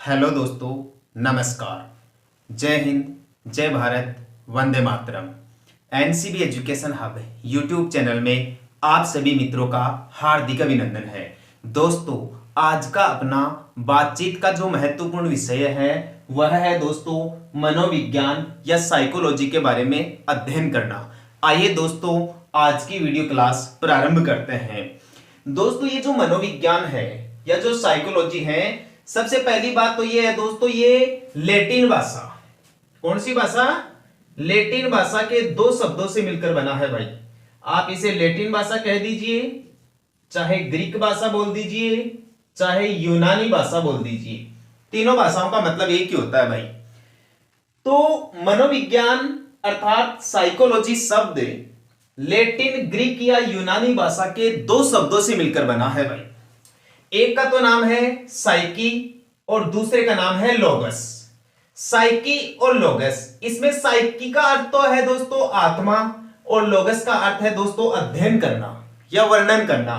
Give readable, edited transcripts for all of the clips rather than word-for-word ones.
Hello दोस्तों, नमस्कार। जय हिंद, जय भारत, वंदे मातरम। NCB education hub YouTube channel में आप सभी मित्रों का हार्दिक अभिनंदन है। दोस्तों, आज का अपना बातचीत का जो महत्वपूर्ण विषय है वह है दोस्तों मनोविज्ञान या साइकोलॉजी के बारे में अध्ययन करना। आइए दोस्तों, आज की वीडियो क्लास प्रारंभ करते हैं। दोस्तों, ये जो मनोविज्ञान है या जो साइकोलॉजी है, सबसे पहली बात तो ये है दोस्तों, ये लैटिन भाषा, कौन सी भाषा? लैटिन भाषा के दो शब्दों से मिलकर बना है भाई। आप इसे लैटिन भाषा कह दीजिए, चाहे ग्रीक भाषा बोल दीजिए, चाहे यूनानी भाषा बोल दीजिए, तीनों भाषाओं का मतलब एक ही होता है भाई। तो मनोविज्ञान अर्थात साइकोलॉजी शब्द लैटिन, ग्रीक या यूनानी भाषा के दो शब्दों से मिलकर बना है भाई। एक का तो नाम है साइकी और दूसरे का नाम है लोगस। साइकी और लोगस, इसमें साइकी का अर्थ तो है दोस्तों आत्मा और लोगस का अर्थ है दोस्तों अध्ययन करना या वर्णन करना।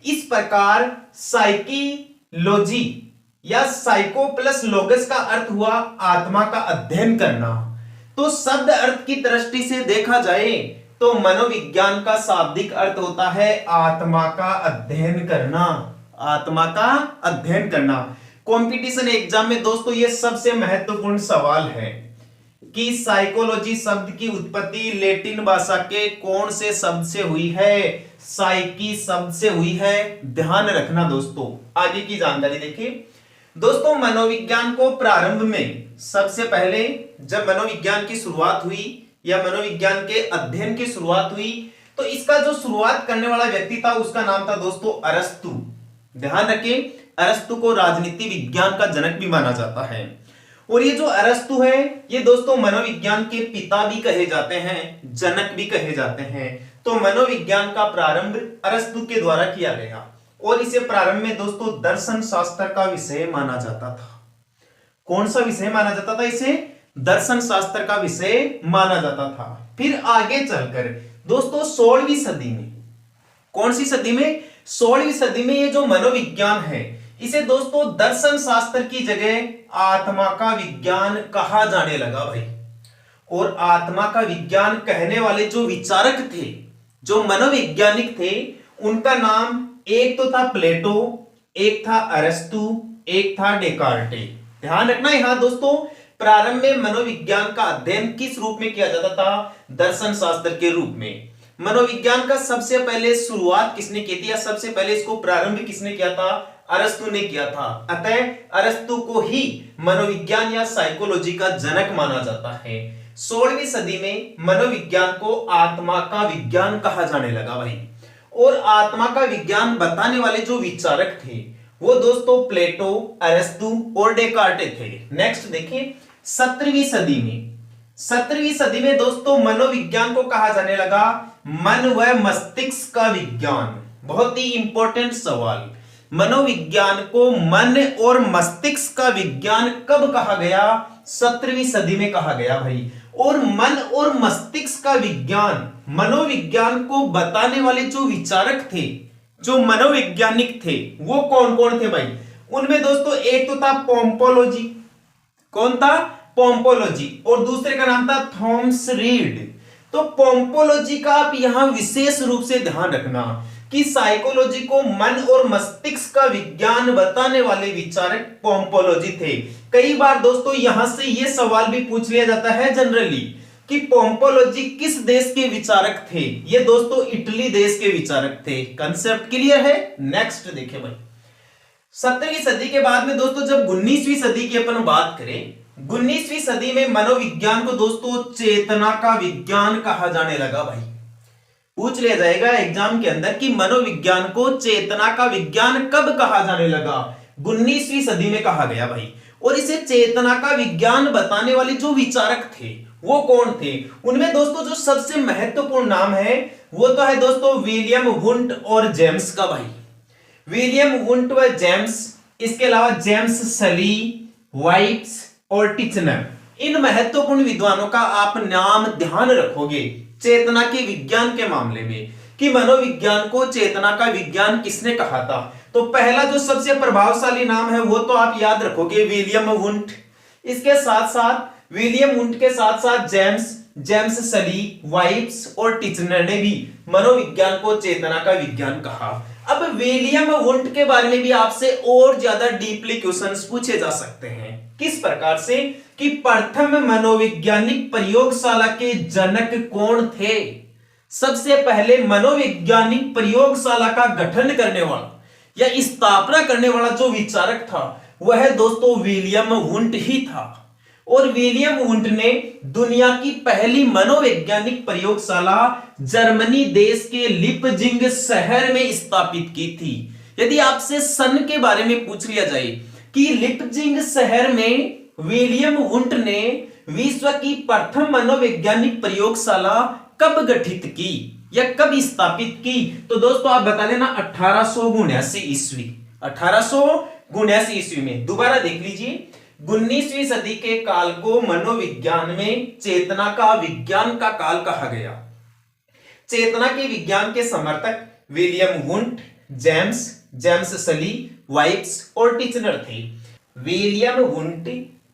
इस प्रकार साइकीलॉजी या साइको प्लस लोगस का अर्थ हुआ आत्मा का अध्ययन करना। तो शब्द अर्थ की दृष्टि से देखा जाए तो मनोविज्ञान का शाब्दिक अर्थ होता है आत्मा का अध्ययन करना, आत्मा का अध्ययन करना। कंपटीशन एग्जाम में दोस्तों ये सबसे महत्वपूर्ण सवाल है कि साइकोलॉजी शब्द की उत्पत्ति लैटिन भाषा के कौन से शब्द से हुई है? साइकी शब्द से हुई है। ध्यान रखना दोस्तों। आगे की जानकारी देखिए दोस्तों। मनोविज्ञान को प्रारंभ में सबसे पहले जब मनोविज्ञान की शुरुआत हुई या मनोविज्ञान के अध्ययन की शुरुआत हुई तो इसका जो शुरुआत करने वाला व्यक्ति था उसका नाम था दोस्तों अरस्तु। ध्यान रखें, अरस्तु को राजनीति विज्ञान का जनक भी माना जाता है। और ये जो अरस्तु है ये दोस्तों मनोविज्ञान के पिता भी कहे जाते हैं, जनक भी कहे जाते हैं। तो मनोविज्ञान का प्रारंभ अरस्तु के द्वारा किया गया और इसे प्रारंभ में दोस्तों दर्शन शास्त्र का विषय माना जाता था। कौन सा विषय माना जाता था? इसे दर्शन शास्त्र का विषय माना जाता था। फिर आगे चलकर दोस्तों 16वीं सदी में, कौन सी सदी में? 16वीं सदी में ये जो मनोविज्ञान है इसे दोस्तों दर्शन शास्त्र की जगह आत्मा का विज्ञान कहा जाने लगा भाई। और आत्मा का विज्ञान कहने वाले जो विचारक थे, जो मनोवैज्ञानिक थे, उनका नाम एक तो था प्लेटो, एक था अरस्तु, एक था डेकार्टे। ध्यान रखना यहां दोस्तों, प्रारंभ में मनोविज्ञान का अध्ययन किस रूप में किया जाता था? दर्शन शास्त्र के रूप में। मनोविज्ञान का सबसे पहले शुरुआत किसने की थी या सबसे पहले इसको प्रारंभ किसने किया था? अरस्तु ने किया था। अतः अरस्तु को ही मनोविज्ञान या साइकोलॉजी का जनक माना जाता है। 16वीं सदी में मनोविज्ञान को आत्मा का विज्ञान कहा जाने लगा भाई। और आत्मा का विज्ञान बताने वाले जो विचारक थे वो दोस्तों प्लेटो, अरस्तु और डेकार्टे थे। नेक्स्ट देखिए 17वीं सदी में, 17वीं सदी में दोस्तों मनोविज्ञान को कहा जाने लगा मन व मस्तिष्क का विज्ञान। बहुत ही इंपॉर्टेंट सवाल, मनोविज्ञान को मन और मस्तिष्क का विज्ञान कब कहा गया? 17वीं सदी में कहा गया भाई। और मन और मस्तिष्क का विज्ञान, मनोविज्ञान को बताने वाले जो विचारक थे, जो मनोवैज्ञानिक थे, वो कौन कौन थे भाई? उनमें दोस्तों एक तो था पोम्पोलॉजी। कौन था? पोम्पोलॉजी। और दूसरे का नाम था थॉमस रीड। तो पोम्पोलॉजी का आप यहां विशेष रूप से ध्यान रखना कि साइकोलॉजी को मन और मस्तिष्क का विज्ञान बताने वाले विचारक पोम्पोलॉजी थे। कई बार दोस्तों यहां से यह सवाल भी पूछ लिया जाता है जनरली कि पोम्पोलॉजी किस देश के विचारक थे? ये दोस्तों इटली देश के विचारक थे। कंसेप्ट क्लियर है? नेक्स्ट देखिए भाई, 17वीं सदी के बाद में दोस्तों जब 19वीं सदी की अपन बात करें, 19वीं सदी में मनोविज्ञान को दोस्तों चेतना का विज्ञान कहा जाने लगा भाई। पूछ लिया जाएगा एग्जाम के अंदर कि मनोविज्ञान को चेतना का विज्ञान कब कहा जाने लगा? 19वीं सदी में कहा गया भाई। और इसे चेतना का विज्ञान बताने वाले जो विचारक थे वो कौन थे? उनमें दोस्तों जो सबसे महत्वपूर्ण नाम है वो तो है दोस्तों विलियम वुंट और जेम्स का भाई। विलियम वुंट व जेम्स, इसके अलावा जेम्स सली, वाइट्स और टिचनर, इन महत्वपूर्ण विद्वानों का आप नाम ध्यान रखोगे चेतना के विज्ञान के मामले में। कि मनोविज्ञान को चेतना का विज्ञान किसने कहा था। तो पहला जो सबसे प्रभावशाली नाम है वो तो आप याद रखोगे, विलियम वुंट। इसके साथ साथ विलियम वुंट के साथ साथ जेम्स सली, वाइब्स और टिचनर ने भी मनोविज्ञान को चेतना का विज्ञान कहा। अब विलियम वुंट के बारे में भी आपसे और ज्यादा डीपली क्वेश्चंस पूछे जा सकते हैं। किस प्रकार से कि प्रथम मनोवैज्ञानिक प्रयोगशाला के जनक कौन थे। सबसे पहले मनोवैज्ञानिक प्रयोगशाला का गठन करने वाला या स्थापना करने वाला जो विचारक था वह दोस्तों विलियम वुंट ही था। और विलियम वुंट ने दुनिया की पहली मनोवैज्ञानिक प्रयोगशाला जर्मनी देश के लिपजिंग शहर में स्थापित की थी। यदि आपसे सन के बारे में पूछ लिया जाए कि लिपजिंग शहर में विलियम वुंट ने विश्व की प्रथम मनोवैज्ञानिक प्रयोगशाला कब गठित की या कब स्थापित की, तो दोस्तों आप बता देना 1879 ईस्वी। 1879 ईस्वी में। दोबारा देख लीजिए, 19वीं सदी के काल को मनोविज्ञान में चेतना का विज्ञान का काल कहा गया। चेतना के विज्ञान के समर्थक विलियम वुंट, जेम्स सली, वाइब्स और टिचनर थे। विलियम वुंट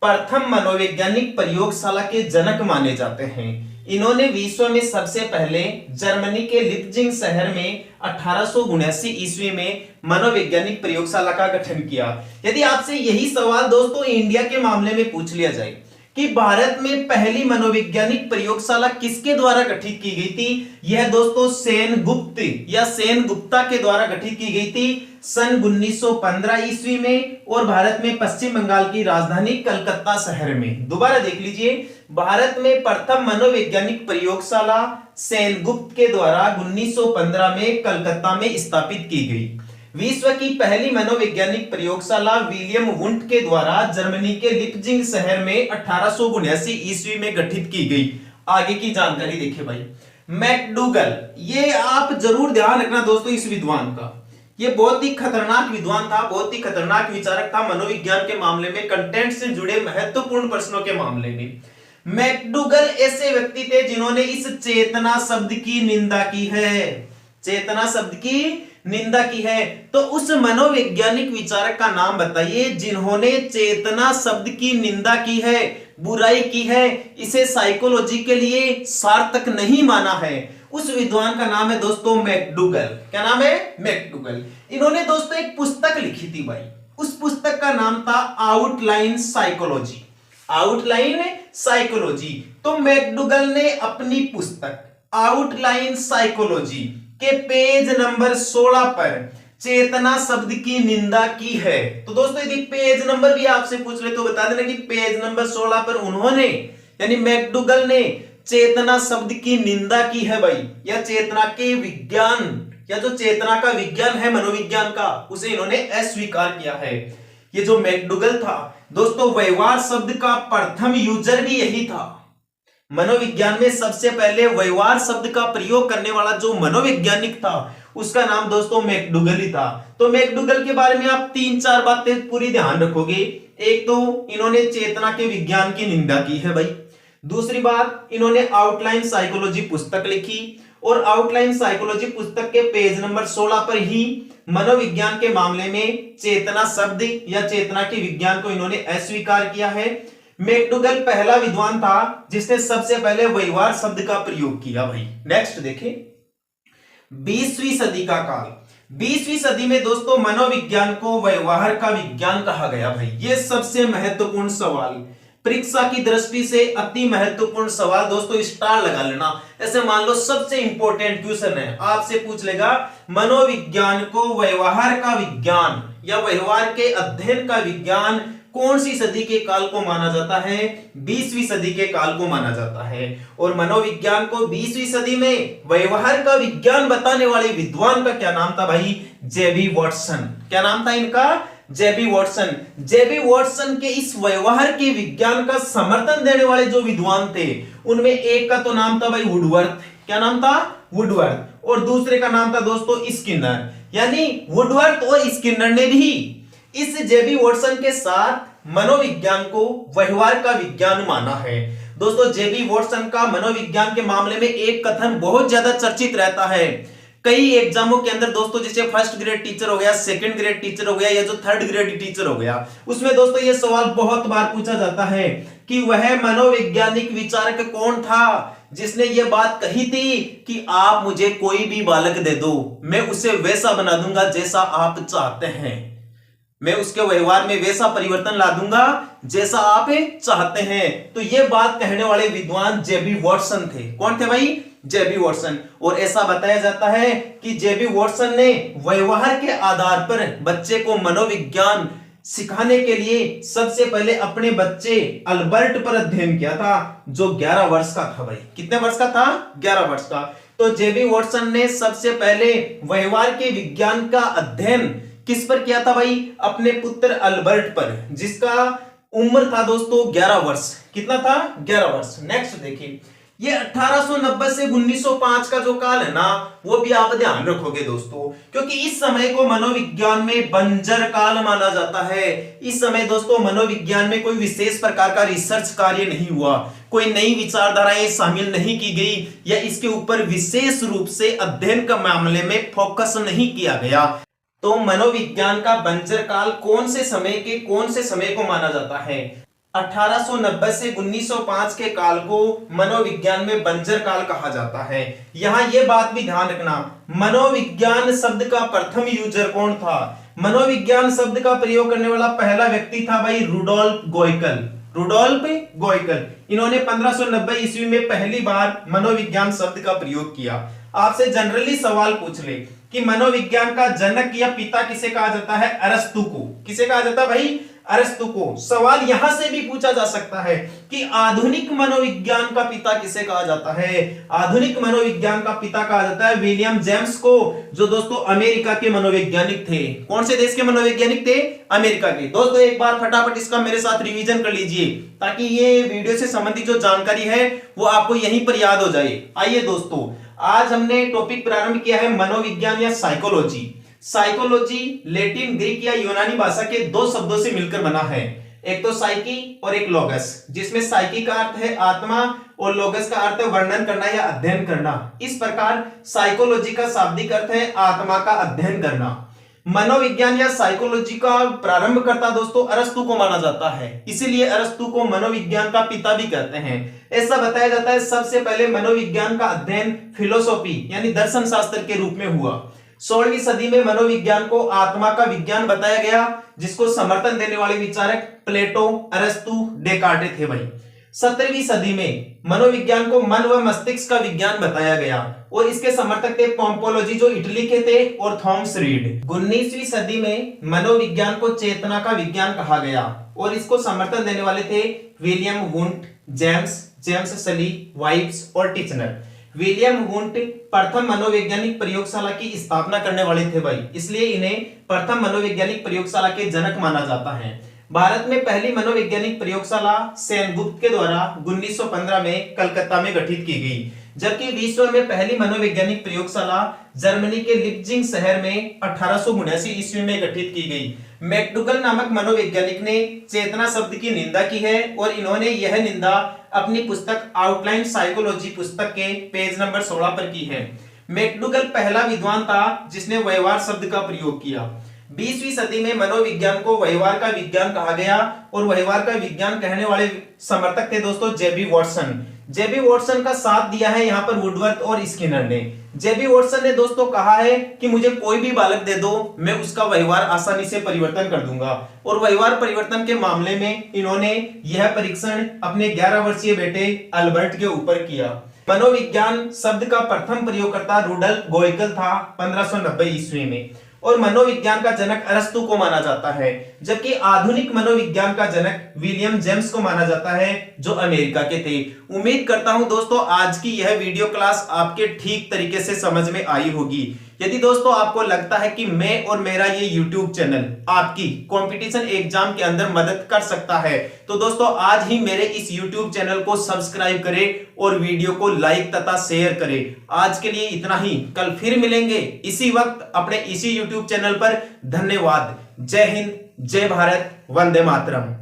प्रथम मनोवैज्ञानिक प्रयोगशाला के जनक माने जाते हैं। इन्होंने विश्व में सबसे पहले जर्मनी के लिपजिंग शहर में 1879 ईस्वी में मनोवैज्ञानिक प्रयोगशाला का गठन किया। यदि आपसे यही सवाल दोस्तों इंडिया के मामले में पूछ लिया जाए कि भारत में पहली मनोवैज्ञानिक प्रयोगशाला किसके द्वारा गठित की गई थी, यह दोस्तों सेनगुप्त या सेनगुप्ता के द्वारा गठित की गई थी सन 1915 ईस्वी में और भारत में पश्चिम बंगाल की राजधानी कलकत्ता शहर में। दोबारा देख लीजिए, भारत में प्रथम मनोवैज्ञानिक प्रयोगशाला सेनगुप्त के द्वारा 1915 में कलकत्ता में स्थापित की गई। विश्व की पहली मनोवैज्ञानिक प्रयोगशाला विलियम वुंट के द्वारा जर्मनी के लिपजिंग शहर में 1879 ईस्वी में गठित की गई। आगे की जानकारी देखिए भाई, मैकडूगल, ये आप जरूर ध्यान रखना दोस्तों इस विद्वान का। ये बहुत ही खतरनाक विद्वान था, बहुत ही खतरनाक विचारक था मनोविज्ञान के मामले में, कंटेंट से जुड़े महत्वपूर्ण प्रश्नों के मामले में। मैकडूगल ऐसे व्यक्ति थे जिन्होंने इस चेतना शब्द की निंदा की है। चेतना शब्द की निंदा की है। तो उस मनोवैज्ञानिक विचारक का नाम बताइए जिन्होंने चेतना शब्द की निंदा की है, बुराई की है, इसे साइकोलॉजी के लिए सार्थक नहीं माना है। उस विद्वान का नाम है दोस्तों मैकडूगल। क्या नाम है? मैकडूगल। इन्होंने दोस्तों एक पुस्तक लिखी थी भाई, उस पुस्तक का नाम था आउटलाइन साइकोलॉजी। Outline psychology. तो मैकडूगल ने अपनी पुस्तक आउटलाइन साइकोलॉजी के पेज नंबर 16 पर चेतना शब्द की निंदा की है। तो दोस्तों यदि पेज नंबर भी आपसे पूछ ले तो बता देना कि पेज नंबर 16 पर उन्होंने यानी मैकडूगल ने चेतना शब्द की निंदा की है भाई, या चेतना के विज्ञान या जो चेतना का विज्ञान है मनोविज्ञान का, उसे इन्होंने अस्वीकार किया है। ये जो मैकडूगल था दोस्तों, व्यवहार शब्द का प्रथम यूजर भी यही था। मनोविज्ञान में सबसे पहले व्यवहार शब्द का प्रयोग करने वाला जो मनोवैज्ञानिक था उसका नाम दोस्तों मैकडूगल ही था। तो मैकडूगल के बारे में आप 3-4 बातें पूरी ध्यान रखोगे। एक तो इन्होंने चेतना के विज्ञान की निंदा की है भाई। दूसरी बात, इन्होंने आउटलाइन साइकोलॉजी पुस्तक लिखी और आउटलाइन साइकोलॉजी पुस्तक के पेज नंबर 16 पर ही मनोविज्ञान के मामले में चेतना शब्द या चेतना के विज्ञान को इन्होंने अस्वीकार किया है। मैकडूगल पहला विद्वान था जिसने सबसे पहले व्यवहार शब्द का प्रयोग किया भाई। नेक्स्ट देखें, 20वीं सदी का काल। 20वीं सदी में दोस्तों मनोविज्ञान को व्यवहार का विज्ञान कहा गया भाई। ये सबसे महत्वपूर्ण सवाल, परीक्षा की दृष्टि से अति महत्वपूर्ण सवाल दोस्तों, स्टार लगा लेना। ऐसे मान लो सबसे इंपॉर्टेंट क्वेश्चन है, आपसे पूछ लेगा मनोविज्ञान को व्यवहार का विज्ञान या व्यवहार के अध्ययन का विज्ञान कौन सी सदी के काल को माना जाता है? 20वीं सदी के काल को माना जाता है। और मनोविज्ञान को 20वीं सदी में व्यवहार का विज्ञान बताने वाले विद्वान का क्या नाम था भाई? जेबी वॉटसन। क्या नाम था इनका? जेबी वॉटसन। जेबी वॉटसन के इस व्यवहार के विज्ञान का समर्थन देने वाले जो विद्वान थे उनमें एक का तो नाम था भाई वुडवर्थ। क्या नाम था? वुडवर्थ। और दूसरे का नाम था दोस्तों स्किनर। यानी वुडवर्थ और स्किनर ने भी इस जेबी वॉटसन के साथ मनोविज्ञान को व्यवहार का विज्ञान माना है। दोस्तों जेबी वॉटसन का मनोविज्ञान के मामले में एक कथन बहुत ज्यादा चर्चित रहता है कई एग्जामों के अंदर दोस्तों जैसे फर्स्ट ग्रेड टीचर हो गया, सेकंड ग्रेड टीचर हो गया या जो थर्ड ग्रेड टीचर हो गया, उसमें दोस्तों ये सवाल बहुत बार पूछा जाता है कि वह मनोवैज्ञानिक विचारक कौन था जिसने ये बात कही थी कि आप मुझे कोई भी बालक दे दो, मैं उसे वैसा बना दूंगा जैसा आप चाहते हैं, मैं उसके व्यवहार में वैसा परिवर्तन ला दूंगा जैसा आप चाहते हैं। तो ये बात कहने वाले विद्वान जेबी वॉटसन थे। कौन थे भाई? जेबी वॉटसन। और ऐसा बताया जाता है कि जेबी वॉटसन ने व्यवहार के आधार पर बच्चे को मनोविज्ञान सिखाने के लिए सबसे पहले अपने बच्चे अल्बर्ट पर अध्ययन किया था, जो 11 वर्ष का था। भाई कितने वर्ष का था? 11 वर्ष का। तो जेबी वॉटसन ने सबसे पहले व्यवहार के विज्ञान का अध्ययन किस पर किया था भाई? अपने पुत्र अल्बर्ट पर, जिसका उम्र था दोस्तों 11 वर्ष। कितना था? 11 वर्ष। नेक्स्ट देखिए, ये 1890 से 1905 का जो काल है ना, वो भी आप ध्यान रखोगे दोस्तों, क्योंकि इस समय को मनोविज्ञान में बंजर काल माना जाता है। इस समय दोस्तों मनोविज्ञान में कोई विशेष प्रकार का रिसर्च कार्य नहीं हुआ, कोई नई विचारधाराएं शामिल नहीं की गई, या इसके ऊपर विशेष रूप से अध्ययन के मामले में फोकस नहीं किया गया। तो मनोविज्ञान का बंजर काल कौन से समय को माना जाता है? 1890 से 1905 के काल को मनोविज्ञान में बंजर काल कहा जाता है। यहां यह बात भी ध्यान रखना, मनोविज्ञान शब्द का प्रथम यूजर कौन था? मनोविज्ञान शब्द का प्रयोग करने वाला पहला व्यक्ति था भाई रुडोल्फ गोयकल। रुडोल्फ गोयकल, इन्होंने 1590 ईस्वी में पहली बार मनोविज्ञान शब्द का प्रयोग किया। आपसे जनरली सवाल पूछ ले कि मनोविज्ञान का जनक या पिता किसे कहा जाता है? अरस्तु को। किसे कहा जाता है भाई? अरस्तु को। सवाल यहां से भी पूछा जा सकता है कि आधुनिक मनोविज्ञान का पिता किसे कहा जाता है? आधुनिक मनोविज्ञान का पिता कहा जाता है विलियम जेम्स को, जो दोस्तों अमेरिका के मनोवैज्ञानिक थे। कौन से देश के मनोवैज्ञानिक थे? अमेरिका के। दोस्तों एक बार फटाफट इसका मेरे साथ रिवीजन कर लीजिए, ताकि ये वीडियो से संबंधित जो जानकारी है वो आपको यहीं पर याद हो जाए। आइए दोस्तों, आज हमने टॉपिक प्रारंभ किया है मनोविज्ञान या साइकोलॉजी। साइकोलॉजी लैटिन, ग्रीक या यूनानी भाषा के दो शब्दों से मिलकर बना है, एक तो साइकी और एक लोगस, जिसमें साइकी का अर्थ है आत्मा और लोगस का अर्थ है वर्णन करना या अध्ययन करना। इस प्रकार साइकोलॉजी का शाब्दिक अर्थ है आत्मा का अध्ययन करना। मनोविज्ञान या साइकोलॉजी का प्रारंभकर्ता दोस्तों अरस्तु को माना जाता है, इसीलिए अरस्तु को मनोविज्ञान का पिता भी कहते हैं। ऐसा बताया जाता है सबसे पहले मनोविज्ञान का अध्ययन फिलोसॉफी यानी दर्शन शास्त्र के रूप में हुआ। 16वीं सदी में मनोविज्ञान को आत्मा का विज्ञान बताया गया, जिसको समर्थन देने वाले विचारक प्लेटो, अरस्तु, डेकार्टे थे भाई। 17वीं सदी में मनोविज्ञान को मन व मस्तिष्क का विज्ञान बताया गया, और इसके समर्थक थे पोम्पोलोजी जो इटली के थे, और थॉमस रीड। 19वीं सदी में मनोविज्ञान को चेतना का विज्ञान कहा गया, और इसको समर्थन देने वाले थे विलियम वुंट, जेम्स सली, वाइब्स और टिचनर। विलियम वुंट प्रथम मनोवैज्ञानिक प्रयोगशाला की स्थापना करने वाले थे भाई, इसलिए इन्हें प्रथम मनोवैज्ञानिक प्रयोगशाला के जनक माना जाता है। भारत में पहली मनोवैज्ञानिक प्रयोगशाला सेनगुप्त के द्वारा 1915 में कलकत्ता में गठित की गई, जबकि विश्व में पहली मनोवैज्ञानिक प्रयोगशाला जर्मनी के लिप्जिंग शहर में 1879 ईस्वी में गठित की गई। मैकडूगल नामक मनोवैज्ञानिक ने चेतना शब्द की निंदा की है, और इन्होंने यह निंदा अपनी पुस्तक आउटलाइन साइकोलॉजी पुस्तक के पेज नंबर 16 पर की है। मैकडूगल पहला विद्वान था जिसने व्यवहार शब्द का प्रयोग किया। 20वीं सदी में मनोविज्ञान को व्यवहार का विज्ञान कहा गया, और व्यवहार का विज्ञान कहने वाले समर्थक थे दोस्तों जेबी वॉटसन। जेबी वॉटसन का साथ दिया है यहाँ पर वुडवर्थ और स्किनर ने। जेबी वॉटसन ने दोस्तों कहा है कि मुझे कोई भी बालक दे दो, मैं उसका व्यवहार आसानी से परिवर्तन कर दूंगा, और व्यवहार परिवर्तन के मामले में इन्होंने यह परीक्षण अपने 11 वर्षीय बेटे अल्बर्ट के ऊपर किया। मनोविज्ञान शब्द का प्रथम प्रयोगकर्ता रुडोल्फ गोयकल था 1590 ईस्वी में, और मनोविज्ञान का जनक अरस्तु को माना जाता है, जबकि आधुनिक मनोविज्ञान का जनक विलियम जेम्स को माना जाता है, जो अमेरिका के थे। उम्मीद करता हूं दोस्तों आज की यह वीडियो क्लास आपके ठीक तरीके से समझ में आई होगी। यदि दोस्तों आपको लगता है कि मैं और मेरा ये YouTube चैनल आपकी कंपटीशन एग्जाम के अंदर मदद कर सकता है, तो दोस्तों आज ही मेरे इस YouTube चैनल को सब्सक्राइब करें और वीडियो को लाइक तथा शेयर करें। आज के लिए इतना ही, कल फिर मिलेंगे इसी वक्त अपने इसी YouTube चैनल पर। धन्यवाद। जय हिंद, जय भारत, वंदे मातरम।